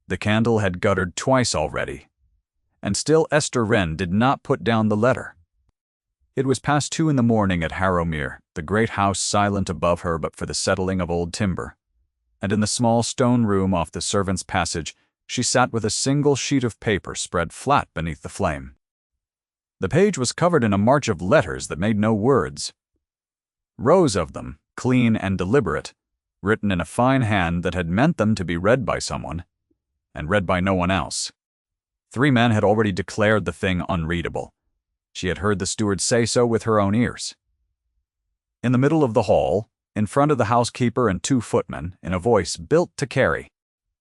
The candle had guttered twice already, and still Esther Wren did not put down the letter. It was past 2 in the morning at Harrowmere, the great house silent above her but for the settling of old timber, and in the small stone room off the servants' passage she sat with a single sheet of paper spread flat beneath the flame. The page was covered in a march of letters that made no words. Rows of them, clean and deliberate, written in a fine hand that had meant them to be read by someone, and read by no one else. 3 men had already declared the thing unreadable. She had heard the steward say so with her own ears. In the middle of the hall, in front of the housekeeper and 2 footmen, in a voice built to carry,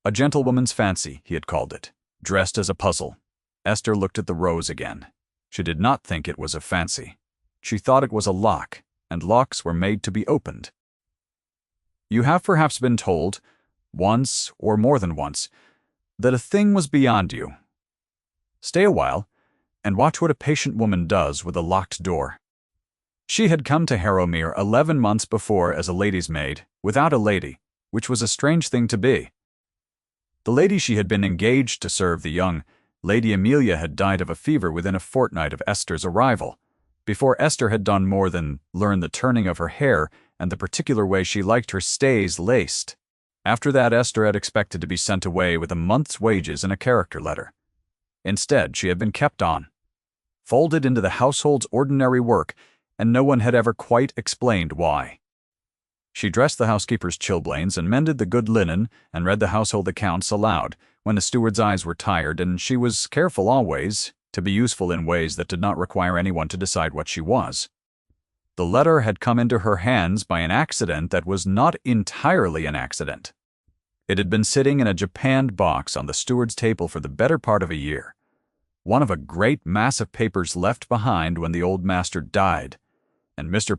"A gentlewoman's fancy," he had called it, dressed as a puzzle. Esther looked at the rose again. She did not think it was a fancy. She thought it was a lock, and locks were made to be opened. You have perhaps been told, once or more than once, that a thing was beyond you. Stay a while, and watch what a patient woman does with a locked door. She had come to Harrowmere 11 months before as a lady's maid, without a lady, which was a strange thing to be. The lady she had been engaged to serve the young Lady Amelia had died of a fever within a fortnight of Esther's arrival, before Esther had done more than learn the turning of her hair and the particular way she liked her stays laced. After that, Esther had expected to be sent away with a month's wages and a character letter. Instead, she had been kept on, folded into the household's ordinary work, and no one had ever quite explained why. She dressed the housekeeper's chilblains and mended the good linen and read the household accounts aloud when the steward's eyes were tired, and she was careful always to be useful in ways that did not require anyone to decide what she was. The letter had come into her hands by an accident that was not entirely an accident. It had been sitting in a japanned box on the steward's table for the better part of a year, one of a great mass of papers left behind when the old master died, and Mr.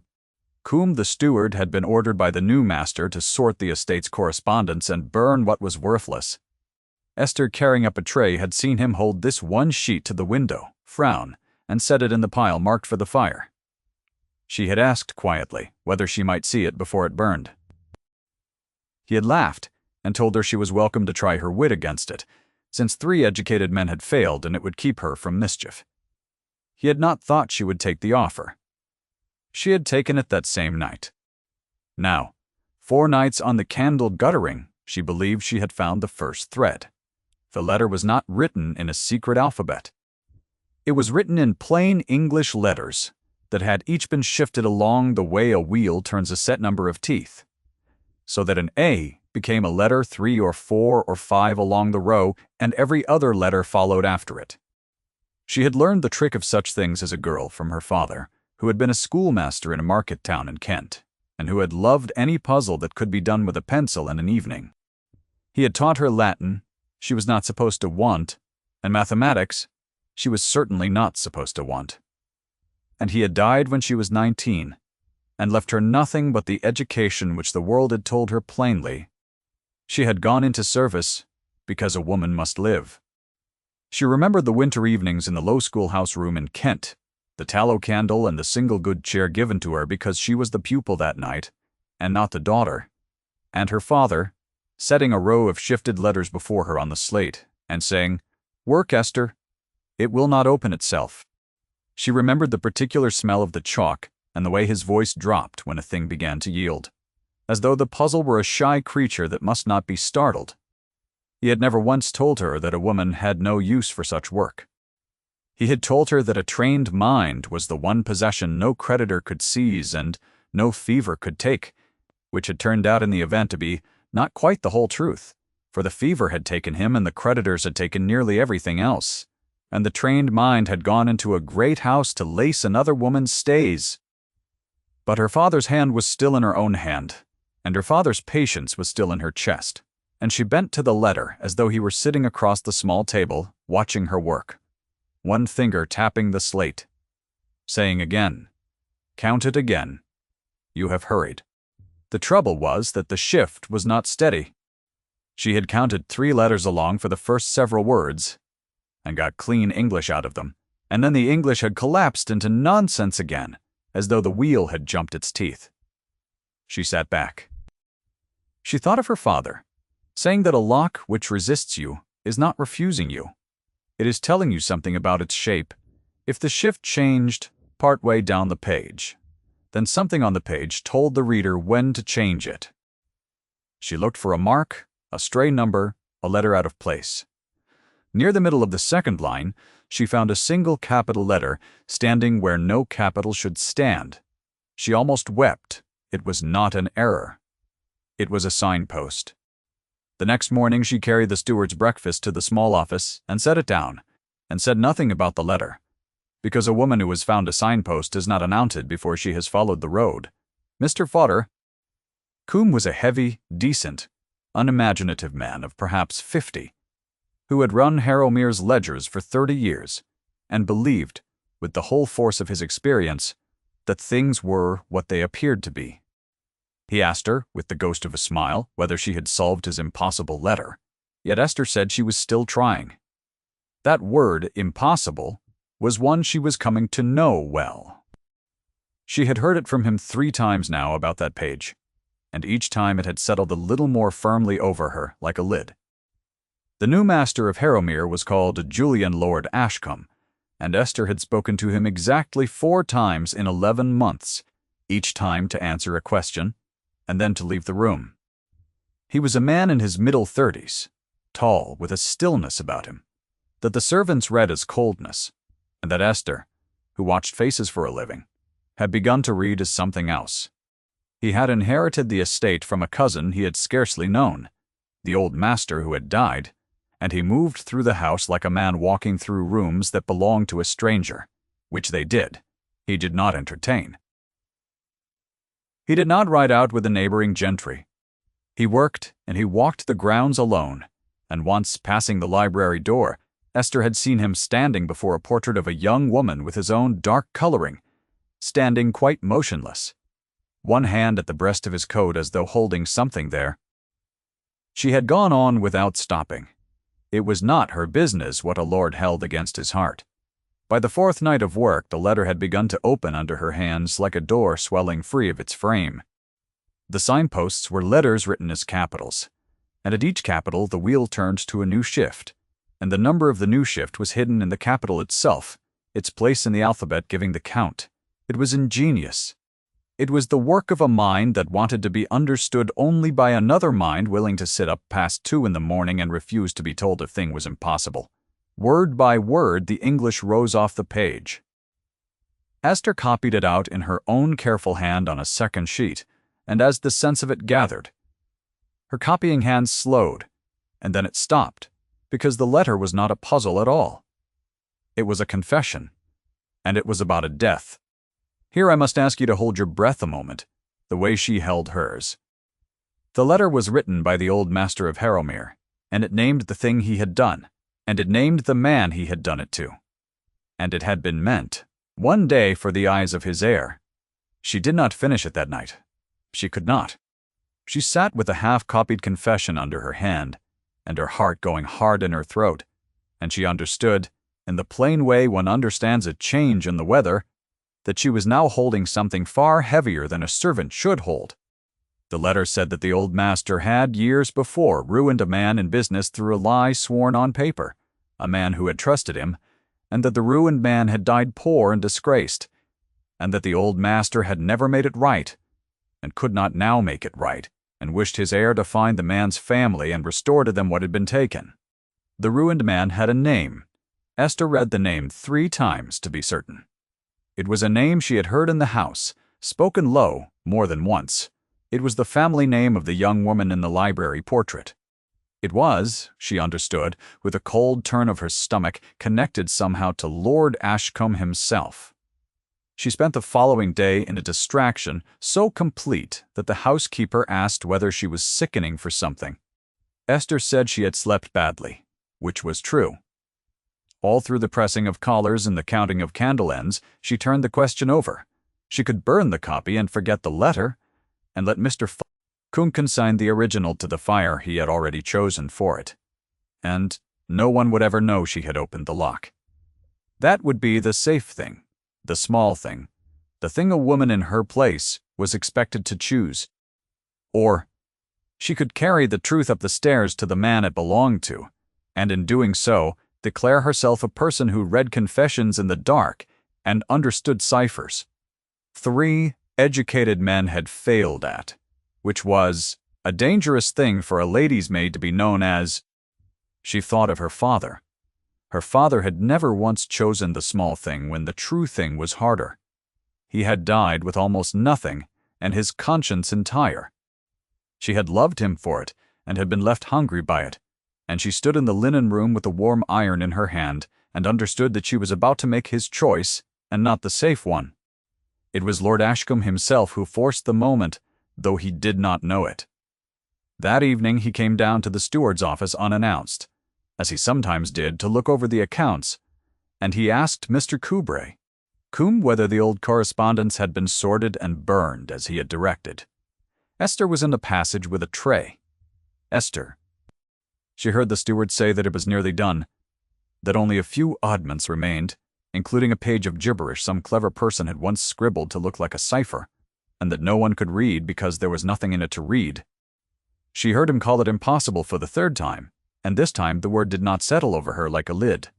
Coombe the steward had been ordered by the new master to sort the estate's correspondence and burn what was worthless. Esther, carrying up a tray, had seen him hold this one sheet to the window, frown, and set it in the pile marked for the fire. She had asked quietly whether she might see it before it burned. He had laughed and told her she was welcome to try her wit against it, since 3 educated men had failed and it would keep her from mischief. He had not thought she would take the offer. She had taken it that same night. Now, 4 nights on the candle guttering, she believed she had found the first thread. The letter was not written in a secret alphabet. It was written in plain English letters that had each been shifted along the way a wheel turns a set number of teeth, so that an A became a letter 3 or 4 or 5 along the row, and every other letter followed after it. She had learned the trick of such things as a girl from her father, who had been a schoolmaster in a market town in Kent, and who had loved any puzzle that could be done with a pencil in an evening. He had taught her Latin, she was not supposed to want, and mathematics, she was certainly not supposed to want. And he had died when she was 19, and left her nothing but the education which the world had told her plainly. She had gone into service because a woman must live. She remembered the winter evenings in the low schoolhouse room in Kent, the tallow candle and the single good chair given to her because she was the pupil that night, and not the daughter, and her father, setting a row of shifted letters before her on the slate, and saying, "Work, Esther. It will not open itself." She remembered the particular smell of the chalk and the way his voice dropped when a thing began to yield, as though the puzzle were a shy creature that must not be startled. He had never once told her that a woman had no use for such work. He had told her that a trained mind was the one possession no creditor could seize and no fever could take, which had turned out in the event to be not quite the whole truth, for the fever had taken him and the creditors had taken nearly everything else, and the trained mind had gone into a great house to lace another woman's stays. But her father's hand was still in her own hand, and her father's patience was still in her chest, and she bent to the letter as though he were sitting across the small table, watching her work, one finger tapping the slate, saying again, "Count it again. You have hurried." The trouble was that the shift was not steady. She had counted 3 letters along for the first several words, and got clean English out of them, and then the English had collapsed into nonsense again, as though the wheel had jumped its teeth. She sat back. She thought of her father, saying that a lock which resists you is not refusing you. It is telling you something about its shape. If the shift changed partway down the page, then something on the page told the reader when to change it. She looked for a mark, a stray number, a letter out of place. Near the middle of the second line, she found a single capital letter standing where no capital should stand. She almost wept. It was not an error. It was a signpost. The next morning she carried the steward's breakfast to the small office and set it down, and said nothing about the letter, because a woman who has found a signpost is not announced before she has followed the road. Mr. Fodder, Coombe was a heavy, decent, unimaginative man of perhaps 50, who had run Harrowmere's ledgers for 30 years, and believed, with the whole force of his experience, that things were what they appeared to be. He asked her, with the ghost of a smile, whether she had solved his impossible letter, yet Esther said she was still trying. That word, impossible, was one she was coming to know well. She had heard it from him 3 times now about that page, and each time it had settled a little more firmly over her, like a lid. The new master of Harrowmere was called Julian Lord Ashcombe, and Esther had spoken to him exactly 4 times in 11 months, each time to answer a question, and then to leave the room. He was a man in his middle 30s, tall, with a stillness about him, that the servants read as coldness, and that Esther, who watched faces for a living, had begun to read as something else. He had inherited the estate from a cousin he had scarcely known, the old master who had died, and he moved through the house like a man walking through rooms that belonged to a stranger, which they did. He did not entertain. He did not ride out with the neighboring gentry. He worked and he walked the grounds alone, and once, passing the library door, Esther had seen him standing before a portrait of a young woman with his own dark coloring, standing quite motionless, one hand at the breast of his coat as though holding something there. She had gone on without stopping. It was not her business what a lord held against his heart. By the 4th night of work, the letter had begun to open under her hands like a door swelling free of its frame. The signposts were letters written as capitals, and at each capital the wheel turned to a new shift, and the number of the new shift was hidden in the capital itself, its place in the alphabet giving the count. It was ingenious. It was the work of a mind that wanted to be understood only by another mind willing to sit up past 2 in the morning and refuse to be told a thing was impossible. Word by word, the English rose off the page. Esther copied it out in her own careful hand on a second sheet, and as the sense of it gathered, her copying hand slowed, and then it stopped, because the letter was not a puzzle at all. It was a confession, and it was about a death. Here I must ask you to hold your breath a moment, the way she held hers. The letter was written by the old master of Harrowmere, and it named the thing he had done, and it named the man he had done it to. And it had been meant, one day, for the eyes of his heir. She did not finish it that night. She could not. She sat with a half-copied confession under her hand, and her heart going hard in her throat, and she understood, in the plain way one understands a change in the weather, that she was now holding something far heavier than a servant should hold. The letter said that the old master had, years before, ruined a man in business through a lie sworn on paper, a man who had trusted him, and that the ruined man had died poor and disgraced, and that the old master had never made it right, and could not now make it right, and wished his heir to find the man's family and restore to them what had been taken. The ruined man had a name. Esther read the name 3 times to be certain. It was a name she had heard in the house, spoken low, more than once. It was the family name of the young woman in the library portrait. It was, she understood, with a cold turn of her stomach, connected somehow to Lord Ashcombe himself. She spent the following day in a distraction so complete that the housekeeper asked whether she was sickening for something. Esther said she had slept badly, which was true. All through the pressing of collars and the counting of candle ends, she turned the question over. She could burn the copy and forget the letter, and let Mr. Coombe consign the original to the fire he had already chosen for it. And no one would ever know she had opened the lock. That would be the safe thing, the small thing, the thing a woman in her place was expected to choose. Or she could carry the truth up the stairs to the man it belonged to, and in doing so, declare herself a person who read confessions in the dark and understood ciphers. 3 educated men had failed at, which was a dangerous thing for a lady's maid to be known as. She thought of her father. Her father had never once chosen the small thing when the true thing was harder. He had died with almost nothing, and his conscience entire. She had loved him for it, and had been left hungry by it, and she stood in the linen room with the warm iron in her hand, and understood that she was about to make his choice, and not the safe one. It was Lord Ashcombe himself who forced the moment, though he did not know it. That evening he came down to the steward's office unannounced, as he sometimes did, to look over the accounts, and he asked Mr. Coombe whether the old correspondence had been sorted and burned as he had directed. Esther was in the passage with a tray. Esther. She heard the steward say that it was nearly done, that only a few oddments remained, including a page of gibberish some clever person had once scribbled to look like a cipher, and that no one could read because there was nothing in it to read. She heard him call it impossible for the 3rd time, and this time the word did not settle over her like a lid.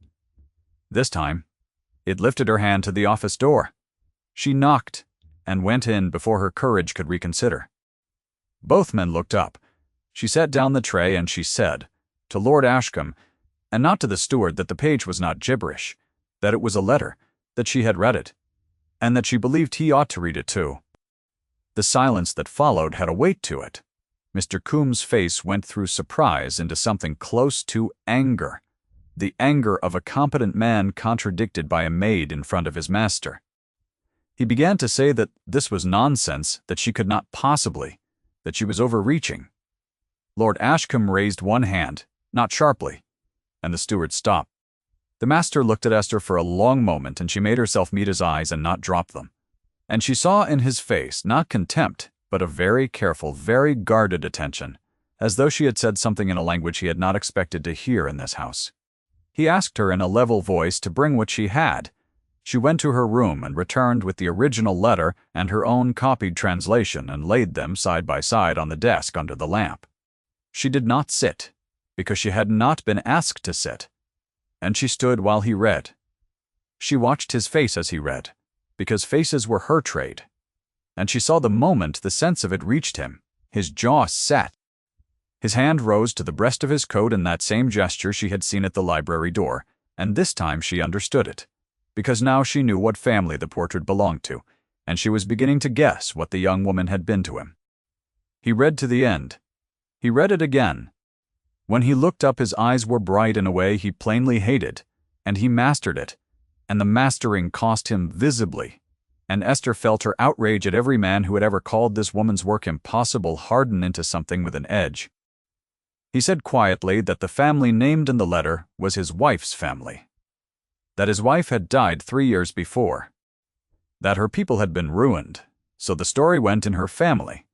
This time, it lifted her hand to the office door. She knocked, and went in before her courage could reconsider. Both men looked up. She set down the tray and she said, to Lord Ashcombe, and not to the steward, that the page was not gibberish, that it was a letter, that she had read it, and that she believed he ought to read it too. The silence that followed had a weight to it. Mr. Coombe's face went through surprise into something close to anger, the anger of a competent man contradicted by a maid in front of his master. He began to say that this was nonsense, that she could not possibly, that she was overreaching. Lord Ashcombe raised one hand, not sharply, and the steward stopped. The master looked at Esther for a long moment, and she made herself meet his eyes and not drop them. And she saw in his face not contempt, but a very careful, very guarded attention, as though she had said something in a language he had not expected to hear in this house. He asked her in a level voice to bring what she had. She went to her room and returned with the original letter and her own copied translation and laid them side by side on the desk under the lamp. She did not sit, because she had not been asked to sit, and she stood while he read. She watched his face as he read, because faces were her trade, and she saw the moment the sense of it reached him. His jaw set. His hand rose to the breast of his coat in that same gesture she had seen at the library door, and this time she understood it, because now she knew what family the portrait belonged to, and she was beginning to guess what the young woman had been to him. He read to the end. He read it again. When he looked up, his eyes were bright in a way he plainly hated, and he mastered it, and the mastering cost him visibly, and Esther felt her outrage at every man who had ever called this woman's work impossible harden into something with an edge. He said quietly that the family named in the letter was his wife's family, that his wife had died 3 years before, that her people had been ruined, so the story went in her family,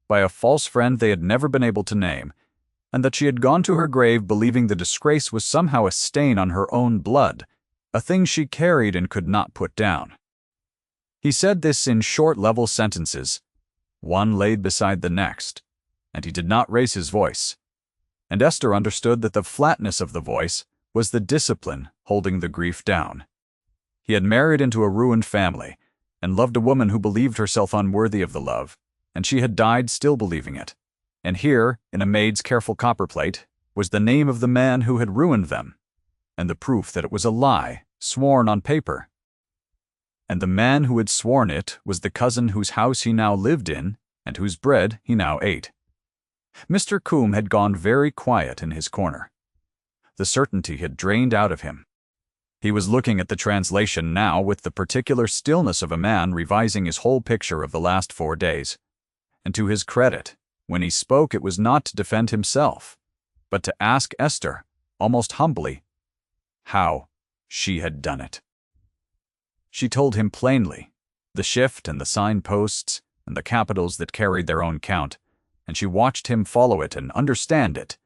by a false friend they had never been able to name, and that she had gone to her grave believing the disgrace was somehow a stain on her own blood, a thing she carried and could not put down. He said this in short, level sentences, one laid beside the next, and he did not raise his voice, and Esther understood that the flatness of the voice was the discipline holding the grief down. He had married into a ruined family, and loved a woman who believed herself unworthy of the love, and she had died still believing it. And here, in a maid's careful copperplate, was the name of the man who had ruined them, and the proof that it was a lie, sworn on paper. And the man who had sworn it was the cousin whose house he now lived in, and whose bread he now ate. Mr. Coombe had gone very quiet in his corner. The certainty had drained out of him. He was looking at the translation now with the particular stillness of a man revising his whole picture of the last 4 days. And to his credit, when he spoke, it was not to defend himself, but to ask Esther, almost humbly, how she had done it. She told him plainly, the shift and the signposts and the capitals that carried their own count, and she watched him follow it and understand it,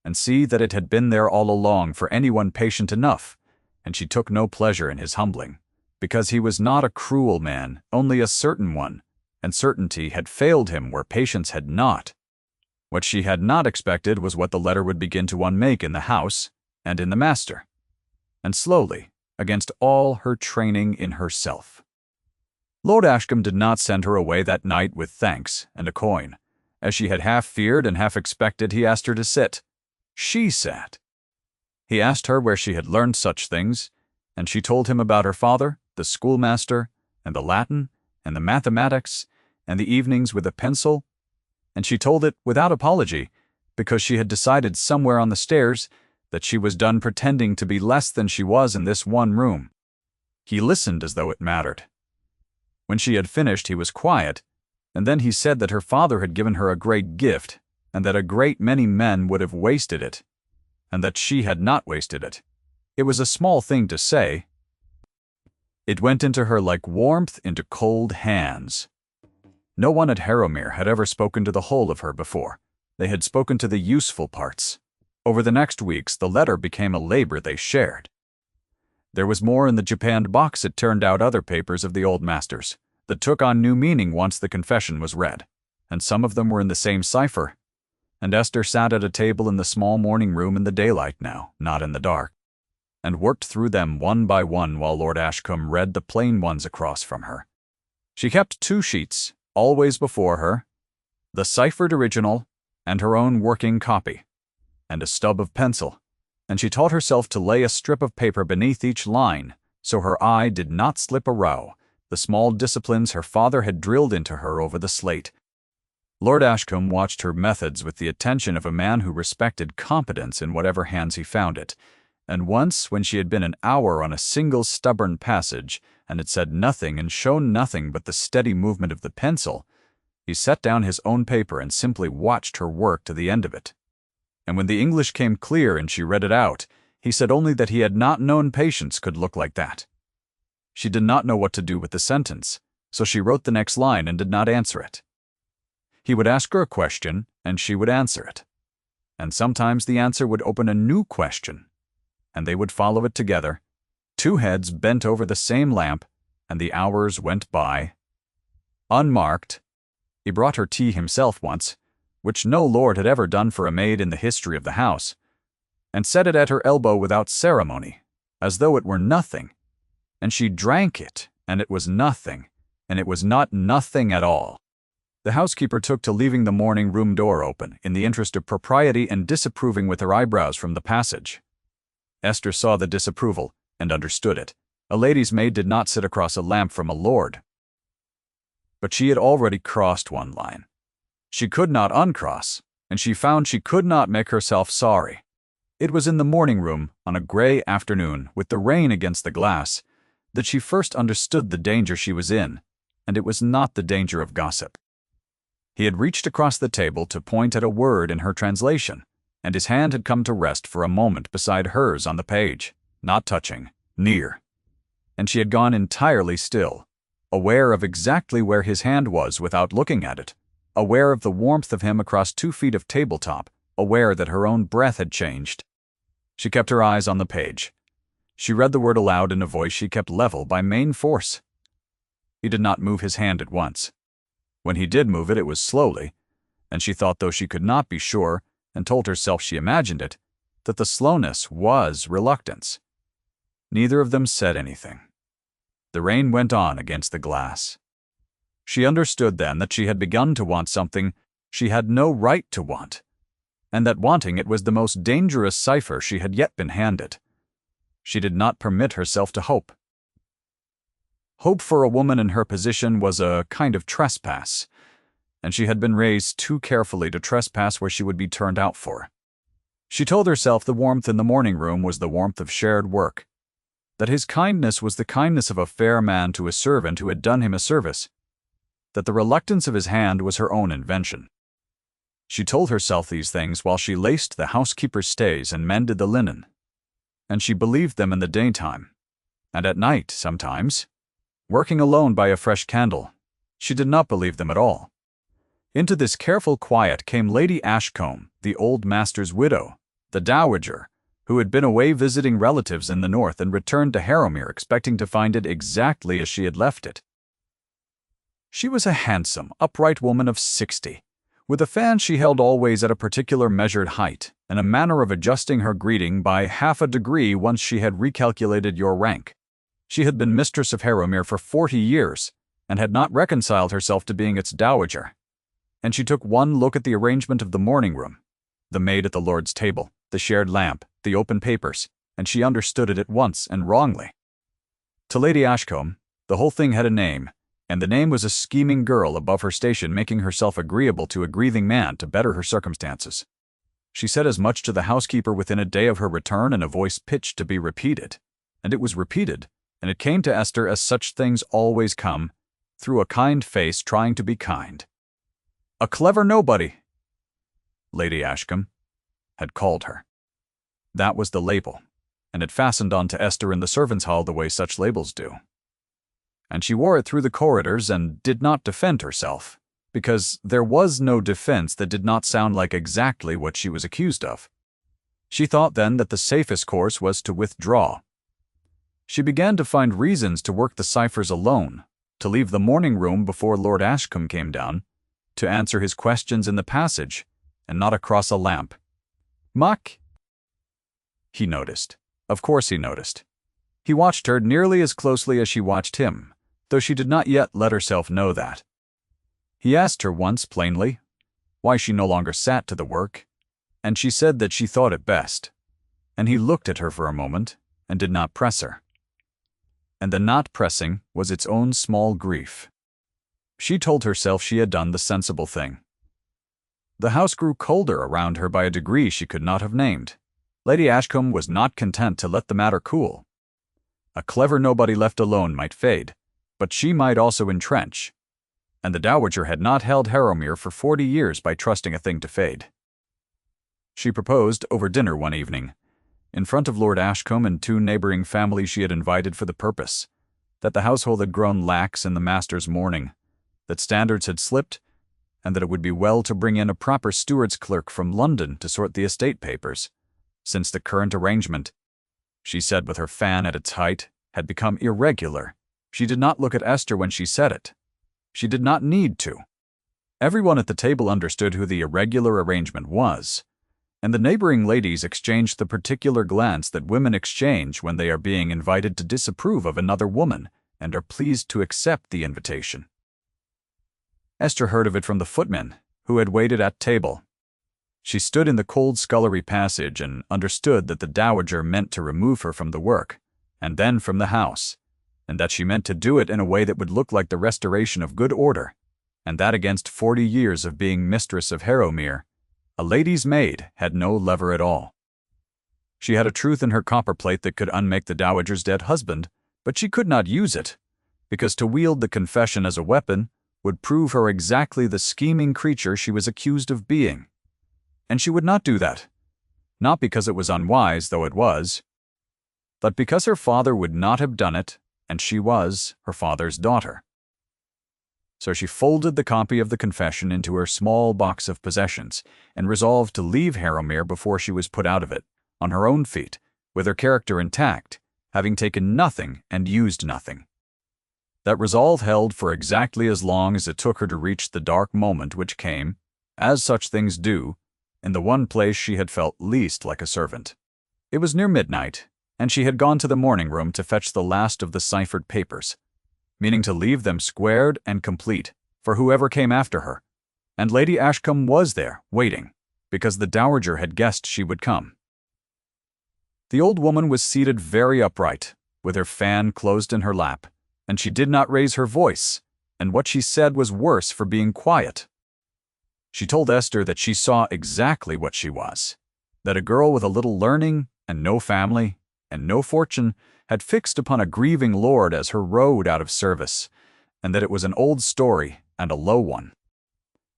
and see that it had been there all along for anyone patient enough, and she took no pleasure in his humbling, because he was not a cruel man, only a certain one, and certainty had failed him where patience had not. What she had not expected was what the letter would begin to unmake in the house, and in the master, and slowly, against all her training in herself. Lord Ashcombe did not send her away that night with thanks and a coin. As she had half feared and half expected, he asked her to sit. She sat. He asked her where she had learned such things, and she told him about her father, the schoolmaster, and the Latin, and the mathematics, and the evenings with a pencil, and she told it without apology, because she had decided somewhere on the stairs that she was done pretending to be less than she was in this one room. He listened as though it mattered. When she had finished, he was quiet, and then he said that her father had given her a great gift, and that a great many men would have wasted it, and that she had not wasted it. It was a small thing to say. It went into her like warmth into cold hands. No one at Harrowmere had ever spoken to the whole of her before. They had spoken to the useful parts. Over the next weeks, the letter became a labor they shared. There was more in the japanned box. It turned out other papers of the old master's that took on new meaning once the confession was read, and some of them were in the same cipher. And Esther sat at a table in the small morning room in the daylight now, not in the dark, and worked through them one by one while Lord Ashcombe read the plain ones across from her. She kept 2 sheets, always before her, the ciphered original and her own working copy, and a stub of pencil, and she taught herself to lay a strip of paper beneath each line, so her eye did not slip a row, the small disciplines her father had drilled into her over the slate. Lord Ashcombe watched her methods with the attention of a man who respected competence in whatever hands he found it, and once, when she had been an hour on a single stubborn passage, and had said nothing and shown nothing but the steady movement of the pencil, he set down his own paper and simply watched her work to the end of it. And when the English came clear and she read it out, he said only that he had not known patience could look like that. She did not know what to do with the sentence, so she wrote the next line and did not answer it. He would ask her a question, and she would answer it. And sometimes the answer would open a new question, and they would follow it together, 2 heads bent over the same lamp, and the hours went by. Unmarked. He brought her tea himself once, which no lord had ever done for a maid in the history of the house, and set it at her elbow without ceremony, as though it were nothing, and she drank it, and it was nothing, and it was not nothing at all. The housekeeper took to leaving the morning room door open, in the interest of propriety, and disapproving with her eyebrows from the passage. Esther saw the disapproval, and understood it. A lady's maid did not sit across a lamp from a lord. But she had already crossed one line. She could not uncross, and she found she could not make herself sorry. It was in the morning room, on a gray afternoon, with the rain against the glass, that she first understood the danger she was in, and it was not the danger of gossip. He had reached across the table to point at a word in her translation, and his hand had come to rest for a moment beside hers on the page, not touching, near. And she had gone entirely still, aware of exactly where his hand was without looking at it, aware of the warmth of him across 2 feet of tabletop, aware that her own breath had changed. She kept her eyes on the page. She read the word aloud in a voice she kept level by main force. He did not move his hand at once. When he did move it, it was slowly, and she thought, though she could not be sure, and told herself she imagined it, that the slowness was reluctance. Neither of them said anything. The rain went on against the glass. She understood then that she had begun to want something she had no right to want, and that wanting it was the most dangerous cipher she had yet been handed. She did not permit herself to hope. Hope for a woman in her position was a kind of trespass, and she had been raised too carefully to trespass where she would be turned out for. She told herself the warmth in the morning room was the warmth of shared work, that his kindness was the kindness of a fair man to a servant who had done him a service, that the reluctance of his hand was her own invention. She told herself these things while she laced the housekeeper's stays and mended the linen, and she believed them in the daytime, and at night sometimes, working alone by a fresh candle, she did not believe them at all. Into this careful quiet came Lady Ashcombe, the old master's widow, the dowager, who had been away visiting relatives in the north and returned to Harrowmere expecting to find it exactly as she had left it. She was a handsome, upright woman of 60, with a fan she held always at a particular measured height, and a manner of adjusting her greeting by half a degree once she had recalculated your rank. She had been mistress of Harrowmere for 40 years, and had not reconciled herself to being its dowager. And she took one look at the arrangement of the morning room, the maid at the lord's table, the shared lamp, the open papers, and she understood it at once, and wrongly. To Lady Ashcombe, the whole thing had a name, and the name was a scheming girl above her station making herself agreeable to a grieving man to better her circumstances. She said as much to the housekeeper within a day of her return in a voice pitched to be repeated, and it was repeated, and it came to Esther as such things always come, through a kind face trying to be kind. A clever nobody, Lady Ashcombe had called her. That was the label, and it fastened on to Esther in the servants' hall the way such labels do. And she wore it through the corridors and did not defend herself, because there was no defense that did not sound like exactly what she was accused of. She thought then that the safest course was to withdraw. She began to find reasons to work the ciphers alone, to leave the morning room before Lord Ashcombe came down, to answer his questions in the passage, and not across a lamp. Muck? He noticed. Of course he noticed. He watched her nearly as closely as she watched him, though she did not yet let herself know that. He asked her once plainly why she no longer sat to the work, and she said that she thought it best, and he looked at her for a moment and did not press her. And the not pressing was its own small grief. She told herself she had done the sensible thing. The house grew colder around her by a degree she could not have named. Lady Ashcombe was not content to let the matter cool. A clever nobody left alone might fade, but she might also entrench, and the dowager had not held Harrowmere for 40 years by trusting a thing to fade. She proposed over dinner one evening, in front of Lord Ashcombe and 2 neighboring families she had invited for the purpose, that the household had grown lax in the master's mourning, that standards had slipped, and that it would be well to bring in a proper steward's clerk from London to sort the estate papers, since the current arrangement, she said with her fan at its height, had become irregular. She did not look at Esther when she said it. She did not need to. Everyone at the table understood who the irregular arrangement was, and the neighboring ladies exchanged the particular glance that women exchange when they are being invited to disapprove of another woman and are pleased to accept the invitation. Esther heard of it from the footman, who had waited at table. She stood in the cold scullery passage and understood that the dowager meant to remove her from the work, and then from the house, and that she meant to do it in a way that would look like the restoration of good order, and that against 40 years of being mistress of Harrowmere, a lady's maid had no lever at all. She had a truth in her copperplate that could unmake the dowager's dead husband, but she could not use it, because to wield the confession as a weapon would prove her exactly the scheming creature she was accused of being. And she would not do that, not because it was unwise, though it was, but because her father would not have done it, and she was her father's daughter. So she folded the copy of the confession into her small box of possessions, and resolved to leave Harrowmere before she was put out of it, on her own feet, with her character intact, having taken nothing and used nothing. That resolve held for exactly as long as it took her to reach the dark moment which came, as such things do, in the one place she had felt least like a servant. It was near midnight, and she had gone to the morning room to fetch the last of the ciphered papers, meaning to leave them squared and complete for whoever came after her, and Lady Ashcombe was there, waiting, because the dowager had guessed she would come. The old woman was seated very upright, with her fan closed in her lap, and she did not raise her voice, and what she said was worse for being quiet. She told Esther that she saw exactly what she was, that a girl with a little learning and no family and no fortune had fixed upon a grieving lord as her road out of service, and that it was an old story and a low one.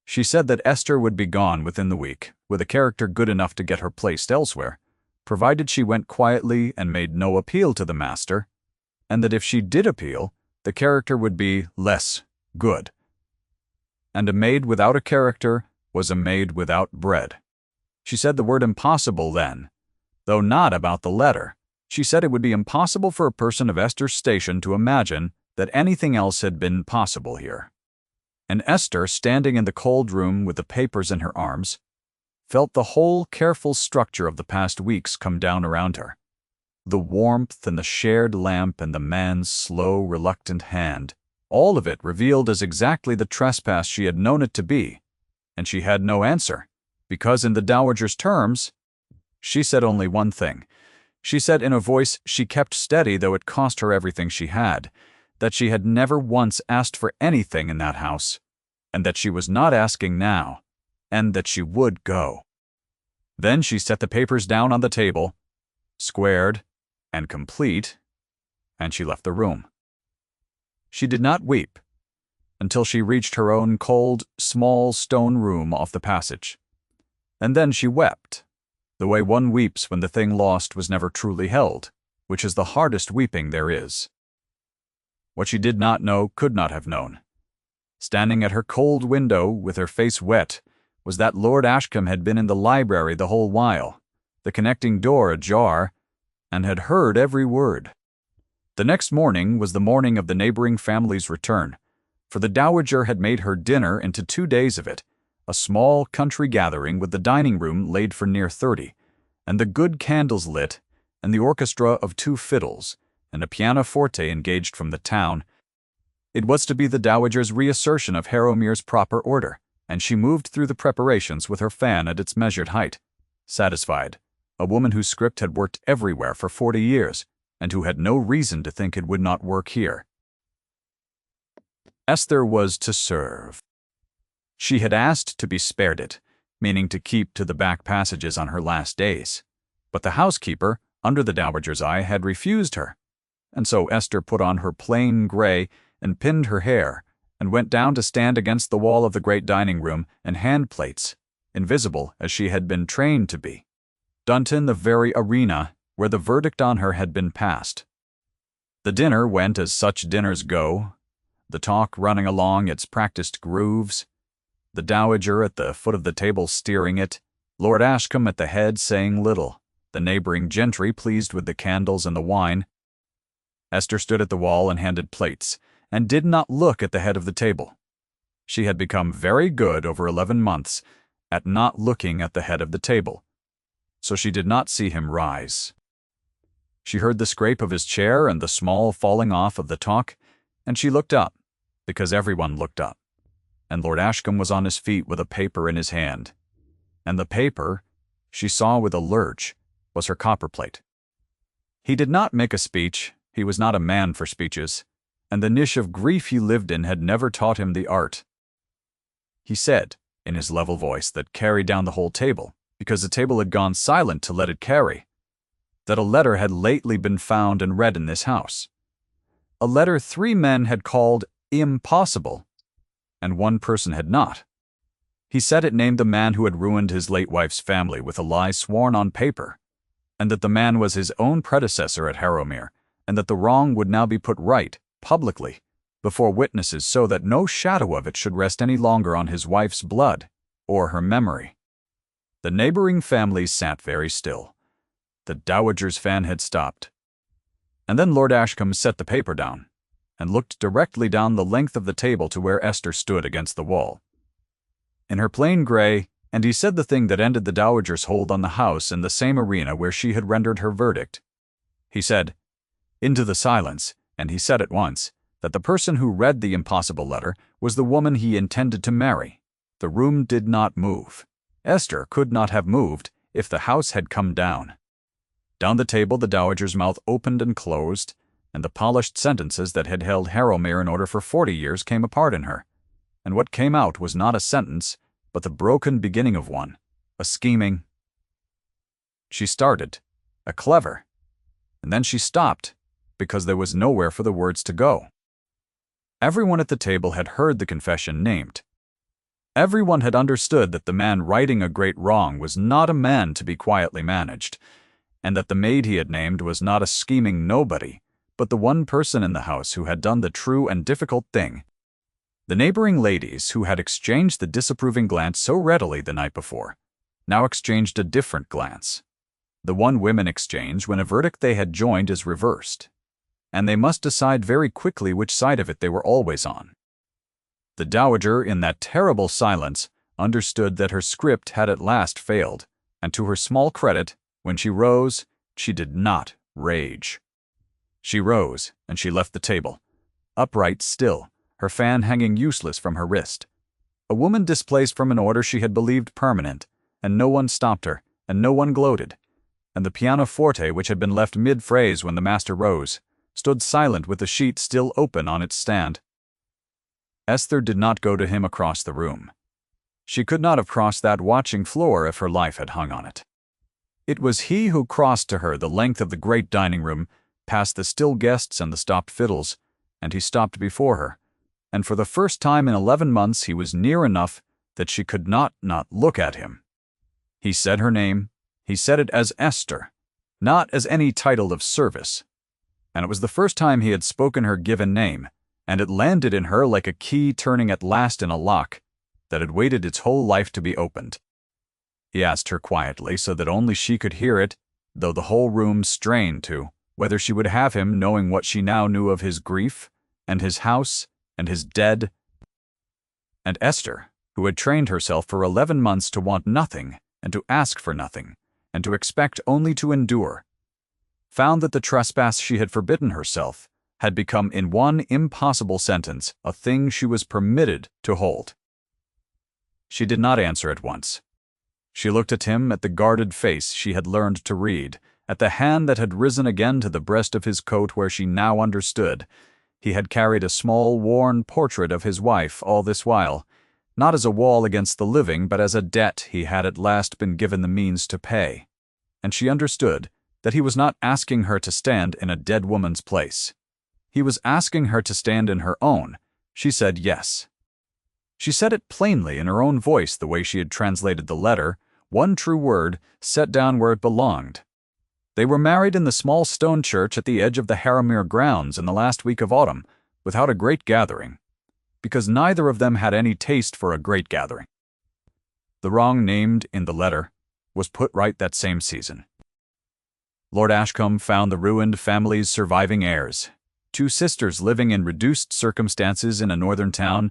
She said that Esther would be gone within the week, with a character good enough to get her placed elsewhere, provided she went quietly and made no appeal to the master, and that if she did appeal, the character would be less good. And a maid without a character was a maid without bread. She said the word impossible then, though not about the letter. She said it would be impossible for a person of Esther's station to imagine that anything else had been possible here. And Esther, standing in the cold room with the papers in her arms, felt the whole careful structure of the past weeks come down around her. The warmth and the shared lamp and the man's slow, reluctant hand, all of it revealed as exactly the trespass she had known it to be, and she had no answer, because in the dowager's terms, she said only one thing. She said in a voice she kept steady though it cost her everything she had, that she had never once asked for anything in that house, and that she was not asking now, and that she would go. Then she set the papers down on the table, squared and complete, and she left the room. She did not weep until she reached her own cold, small stone room off the passage. And then she wept, the way one weeps when the thing lost was never truly held, which is the hardest weeping there is. What she did not know could not have known. Standing at her cold window, with her face wet, was that Lord Ashcombe had been in the library the whole while, the connecting door ajar, and had heard every word. The next morning was the morning of the neighboring family's return, for the dowager had made her dinner into 2 days of it, a small country gathering with the dining room laid for near 30, and the good candles lit, and the orchestra of 2 fiddles, and a pianoforte engaged from the town. It was to be the dowager's reassertion of Harrowmere's proper order, and she moved through the preparations with her fan at its measured height, satisfied, a woman whose script had worked everywhere for 40 years, and who had no reason to think it would not work here. Esther was to serve. She had asked to be spared it, meaning to keep to the back passages on her last days. But the housekeeper, under the dowager's eye, had refused her, and so Esther put on her plain gray and pinned her hair, and went down to stand against the wall of the great dining room and hand plates, invisible as she had been trained to be. Dunton, the very arena where the verdict on her had been passed. The dinner went as such dinners go, the talk running along its practiced grooves, the dowager at the foot of the table steering it, Lord Ashcombe at the head saying little, the neighboring gentry pleased with the candles and the wine. Esther stood at the wall and handed plates, and did not look at the head of the table. She had become very good over 11 months at not looking at the head of the table, so she did not see him rise. She heard the scrape of his chair and the small falling off of the talk, and she looked up, because everyone looked up, and Lord Ashcombe was on his feet with a paper in his hand, and the paper, she saw with a lurch, was her copperplate. He did not make a speech, he was not a man for speeches, and the niche of grief he lived in had never taught him the art. He said, in his level voice that carried down the whole table, because the table had gone silent to let it carry, that a letter had lately been found and read in this house. A letter 3 men had called impossible, and 1 person had not. He said it named the man who had ruined his late wife's family with a lie sworn on paper, and that the man was his own predecessor at Harrowmere, and that the wrong would now be put right, publicly, before witnesses, so that no shadow of it should rest any longer on his wife's blood or her memory. The neighboring families sat very still. The dowager's fan had stopped. And then Lord Ashcombe set the paper down, and looked directly down the length of the table to where Esther stood against the wall. In her plain gray, and he said the thing that ended the dowager's hold on the house in the same arena where she had rendered her verdict. He said, into the silence, and he said at once, that the person who read the impossible letter was the woman he intended to marry. The room did not move. Esther could not have moved if the house had come down. Down the table the dowager's mouth opened and closed, and the polished sentences that had held Harrowmere in order for 40 years came apart in her. And what came out was not a sentence, but the broken beginning of one, a scheming. She started, a clever, and then she stopped, because there was nowhere for the words to go. Everyone at the table had heard the confession named. Everyone had understood that the man righting a great wrong was not a man to be quietly managed, and that the maid he had named was not a scheming nobody, but the one person in the house who had done the true and difficult thing. The neighboring ladies, who had exchanged the disapproving glance so readily the night before, now exchanged a different glance. The one women exchange when a verdict they had joined is reversed, and they must decide very quickly which side of it they were always on. The dowager, in that terrible silence, understood that her script had at last failed, and to her small credit, when she rose, she did not rage. She rose, and she left the table, upright still, her fan hanging useless from her wrist. A woman displaced from an order she had believed permanent, and no one stopped her, and no one gloated. And the pianoforte, which had been left mid-phrase when the master rose, stood silent with the sheet still open on its stand. Esther did not go to him across the room. She could not have crossed that watching floor if her life had hung on it. It was he who crossed to her the length of the great dining room, past the still guests and the stopped fiddles, and he stopped before her, and for the first time in 11 months he was near enough that she could not look at him. He said her name. He said it as Esther, not as any title of service. And it was the first time he had spoken her given name, and it landed in her like a key turning at last in a lock that had waited its whole life to be opened. He asked her quietly, so that only she could hear it, though the whole room strained to, whether she would have him, knowing what she now knew of his grief, and his house, and his dead. And Esther, who had trained herself for 11 months to want nothing, and to ask for nothing, and to expect only to endure, found that the trespass she had forbidden herself had become in one impossible sentence a thing she was permitted to hold. She did not answer at once. She looked at him, at the guarded face she had learned to read, at the hand that had risen again to the breast of his coat where she now understood. He had carried a small, worn portrait of his wife all this while, not as a wall against the living, but as a debt he had at last been given the means to pay. And she understood that he was not asking her to stand in a dead woman's place. He was asking her to stand in her own. She said yes. She said it plainly in her own voice, the way she had translated the letter, one true word, set down where it belonged. They were married in the small stone church at the edge of the Harrowmere grounds in the last week of autumn, without a great gathering, because neither of them had any taste for a great gathering. The wrong named in the letter was put right that same season. Lord Ashcombe found the ruined family's surviving heirs, 2 sisters living in reduced circumstances in a northern town,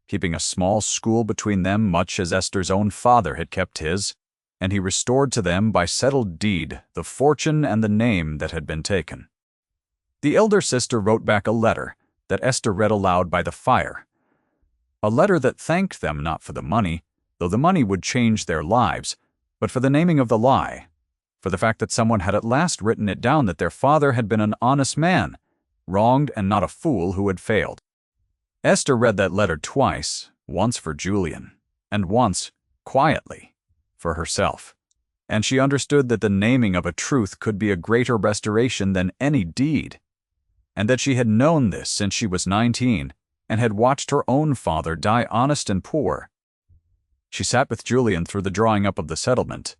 keeping a small school between them much as Esther's own father had kept his, and he restored to them by settled deed the fortune and the name that had been taken. The elder sister wrote back a letter that Esther read aloud by the fire, a letter that thanked them not for the money, though the money would change their lives, but for the naming of the lie, for the fact that someone had at last written it down that their father had been an honest man, wronged and not a fool who had failed. Esther read that letter twice, once for Julian, and once, quietly, for herself, and she understood that the naming of a truth could be a greater restoration than any deed, and that she had known this since she was 19, and had watched her own father die honest and poor. She sat with Julian through the drawing up of the settlement,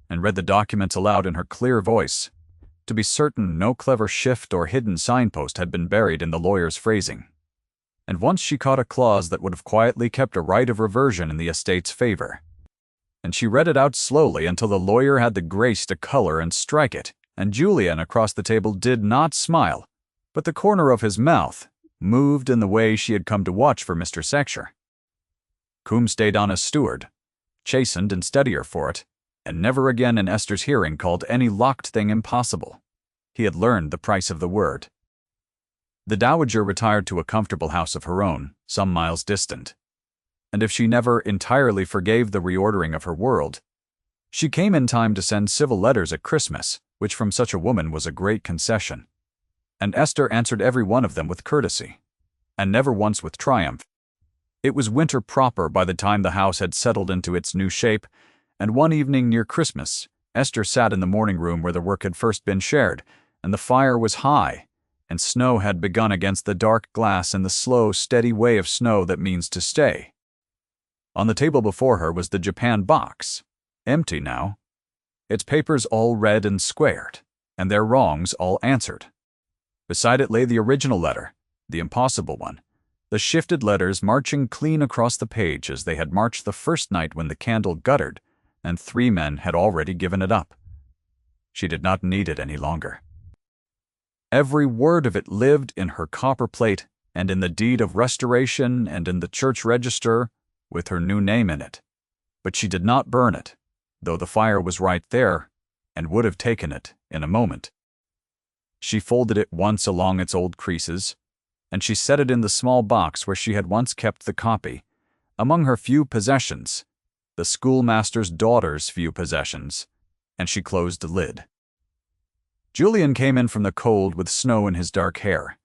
and read the documents aloud in her clear voice. To be certain, no clever shift or hidden signpost had been buried in the lawyer's phrasing. And once she caught a clause that would have quietly kept a right of reversion in the estate's favor. And she read it out slowly until the lawyer had the grace to color and strike it, and Julian across the table did not smile, but the corner of his mouth moved in the way she had come to watch for Mr. Sexture. Coombe stayed on as steward, chastened and steadier for it, and never again in Esther's hearing called any locked thing impossible. He had learned the price of the word. The dowager retired to a comfortable house of her own, some miles distant, and if she never entirely forgave the reordering of her world, she came in time to send civil letters at Christmas, which from such a woman was a great concession, and Esther answered every one of them with courtesy, and never once with triumph. It was winter proper by the time the house had settled into its new shape, and one evening near Christmas, Esther sat in the morning room where the work had first been shared, and the fire was high, and snow had begun against the dark glass in the slow, steady way of snow that means to stay. On the table before her was the Japan box, empty now, its papers all read and squared, and their wrongs all answered. Beside it lay the original letter, the impossible one, the shifted letters marching clean across the page as they had marched the first night when the candle guttered, and 3 men had already given it up. She did not need it any longer. Every word of it lived in her copper plate and in the deed of restoration, and in the church register, with her new name in it. But she did not burn it, though the fire was right there, and would have taken it in a moment. She folded it once along its old creases, and she set it in the small box where she had once kept the copy, among her few possessions, the schoolmaster's daughter's few possessions, and she closed the lid. Julian came in from the cold with snow in his dark hair,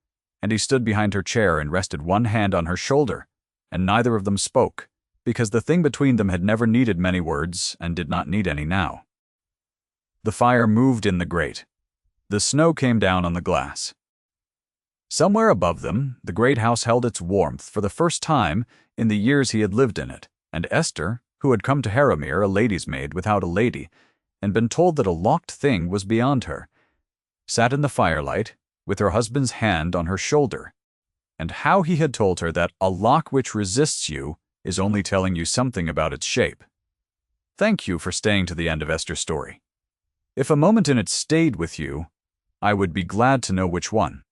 and he stood behind her chair and rested one hand on her shoulder, and neither of them spoke, because the thing between them had never needed many words and did not need any now. The fire moved in the grate. The snow came down on the glass. Somewhere above them, the great house held its warmth for the first time in the years he had lived in it, and Esther, who had come to Harrowmere a lady's maid without a lady, and been told that a locked thing was beyond her, sat in the firelight, with her husband's hand on her shoulder, and how he had told her that a lock which resists you is only telling you something about its shape. Thank you for staying to the end of Esther's story. If a moment in it stayed with you, I would be glad to know which one.